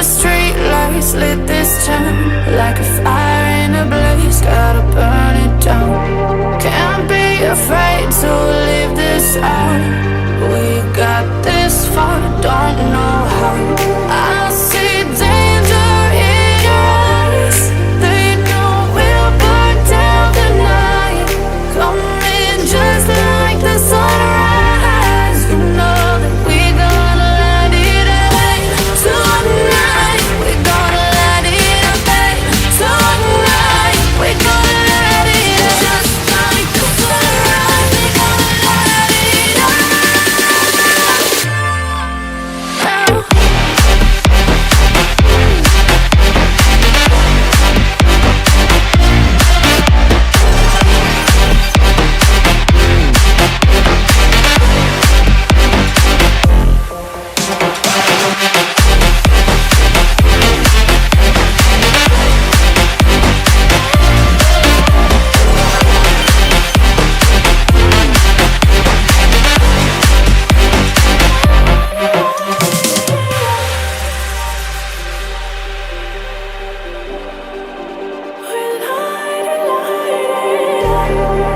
the street lights lit this town like a fire in a blaze, gotta burn it down. Can't be afraid to leave this out. We got this far, don't know how. I see danger in your eyes. They know we'll burn down the night. Coming just like the sunrise. You know that we're gonna light it up tonight. We're gonna light it up tonight. We're gonna light it up just like the sunrise. We're gonna light it up now.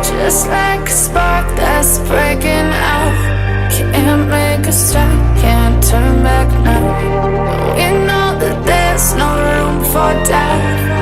Just like a spark that's breaking out. Can't make a stop, can't turn back now. We know that there's no room for doubt.